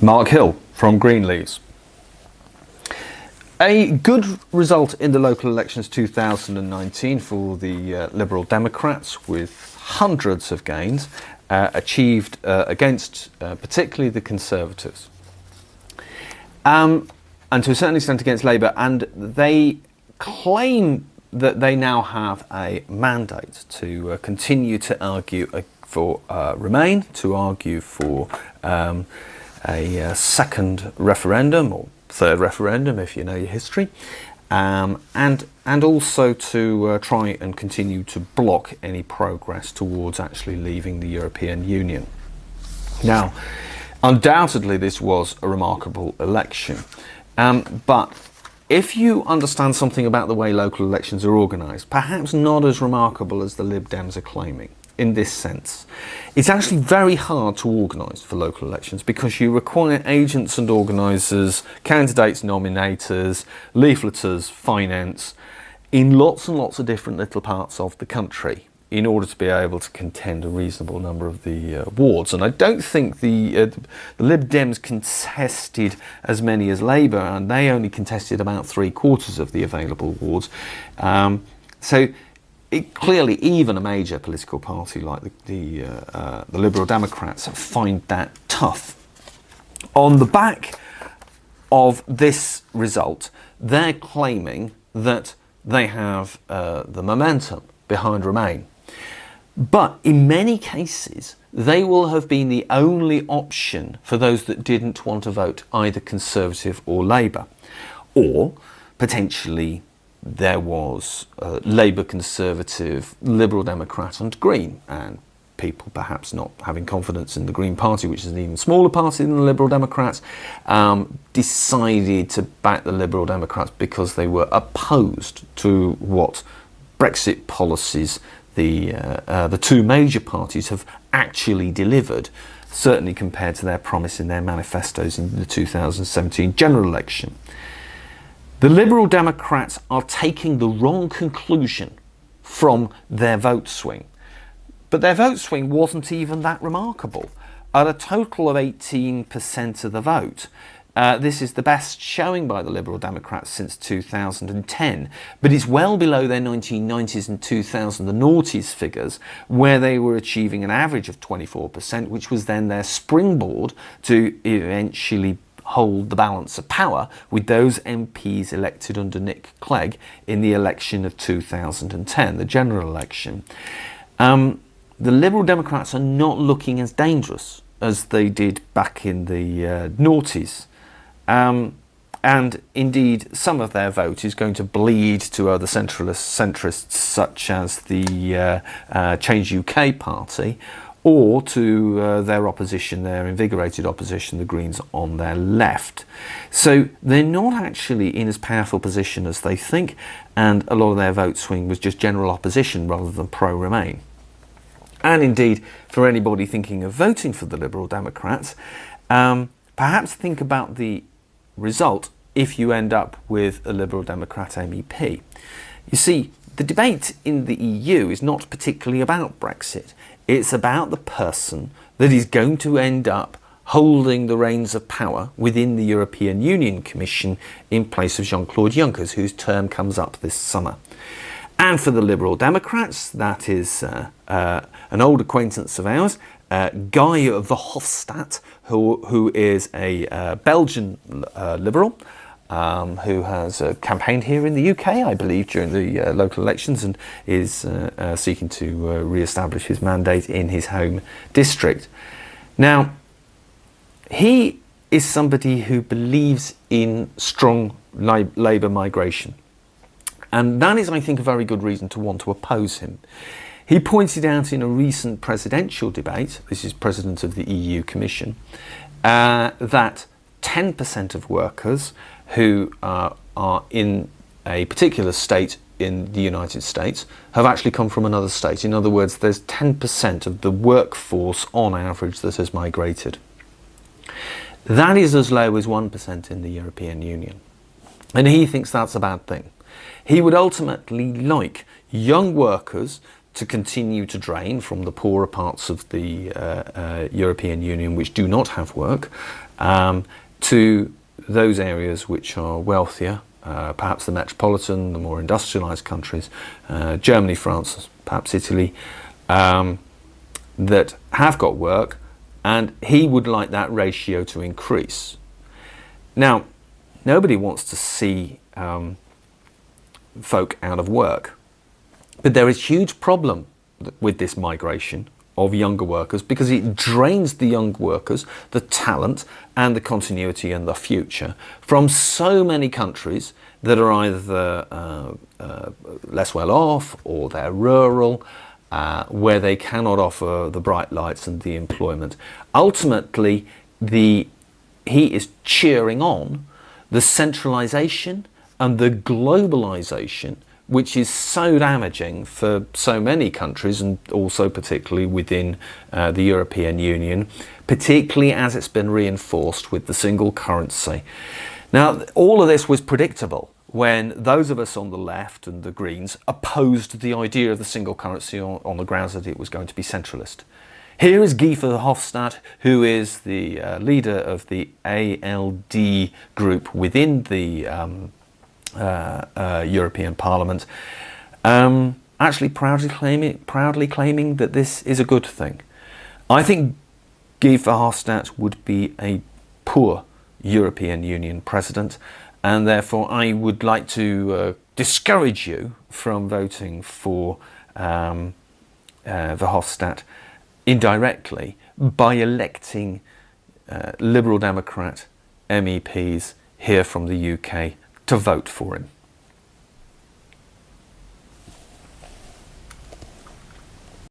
Mark Hill from Greenleafs. A good result in the local elections 2019 for the Liberal Democrats, with hundreds of gains achieved against particularly the Conservatives, and to a certain extent against Labour, and they claim that they now have a mandate to continue to argue for Remain, to argue for a second referendum, or third referendum if you know your history, and also to try and continue to block any progress towards actually leaving the European Union. Now, undoubtedly this was a remarkable election, but if you understand something about the way local elections are organised, perhaps not as remarkable as the Lib Dems are claiming. In this sense, it's actually very hard to organise for local elections because you require agents and organisers, candidates, nominators, leafleters, finance, in lots and lots of different little parts of the country in order to be able to contend a reasonable number of the wards. And I don't think the Lib Dems contested as many as Labour, and they only contested about 3/4 of the available wards. So clearly, even a major political party like the Liberal Democrats find that tough. On the back of this result, they're claiming that they have the momentum behind Remain. But in many cases, they will have been the only option for those that didn't want to vote either Conservative or Labour. Or potentially there was Labour, Conservative, Liberal Democrat and Green, and people perhaps not having confidence in the Green Party, which is an even smaller party than the Liberal Democrats, decided to back the Liberal Democrats because they were opposed to what Brexit policies the two major parties have actually delivered, certainly compared to their promise in their manifestos in the 2017 general election. The Liberal Democrats are taking the wrong conclusion from their vote swing. But their vote swing wasn't even that remarkable. At a total of 18% of the vote, this is the best showing by the Liberal Democrats since 2010, but it's well below their 1990s and 2000 the noughties figures, where they were achieving an average of 24%, which was then their springboard to eventually hold the balance of power with those MPs elected under Nick Clegg in the election of 2010, the general election. The Liberal Democrats are not looking as dangerous as they did back in the noughties. And indeed, some of their vote is going to bleed to other centrists such as the Change UK party, or to their opposition, their invigorated opposition, the Greens on their left. So they're not actually in as powerful a position as they think, and a lot of their vote swing was just general opposition rather than pro-Remain. And indeed, for anybody thinking of voting for the Liberal Democrats, perhaps think about the result if you end up with a Liberal Democrat MEP. You see, the debate in the EU is not particularly about Brexit. It's about the person that is going to end up holding the reins of power within the European Union Commission in place of Jean-Claude Juncker, whose term comes up this summer. And for the Liberal Democrats, that is an old acquaintance of ours, Guy Verhofstadt, who is a Belgian Liberal, who has campaigned here in the UK, I believe, during the local elections, and is seeking to re-establish his mandate in his home district. Now, he is somebody who believes in strong Labour migration. And that is, I think, a very good reason to want to oppose him. He pointed out in a recent presidential debate, this is President of the EU Commission, that 10% of workers who are in a particular state in the United States have actually come from another state. In other words, there's 10% of the workforce on average that has migrated. That is as low as 1% in the European Union. And he thinks that's a bad thing. He would ultimately like young workers to continue to drain from the poorer parts of the European Union which do not have work, to those areas which are wealthier, perhaps the metropolitan, the more industrialised countries, Germany, France, perhaps Italy, that have got work, and he would like that ratio to increase. Now, nobody wants to see folk out of work, but there is a huge problem with this migration of younger workers, because it drains the young workers, the talent and the continuity and the future from so many countries that are either less well off, or they're rural, where they cannot offer the bright lights and the employment. Ultimately, he is cheering on the centralisation and the globalisation, which is so damaging for so many countries, and also particularly within the European Union, particularly as it's been reinforced with the single currency. Now, all of this was predictable when those of us on the left and the Greens opposed the idea of the single currency on the grounds that it was going to be centralist. Here is Guy Verhofstadt, who is the leader of the ALD group within the European Parliament, actually proudly claiming that this is a good thing. I think Guy Verhofstadt would be a poor European Union president, and therefore I would like to discourage you from voting for Verhofstadt indirectly by electing Liberal Democrat MEPs here from the UK to vote for him.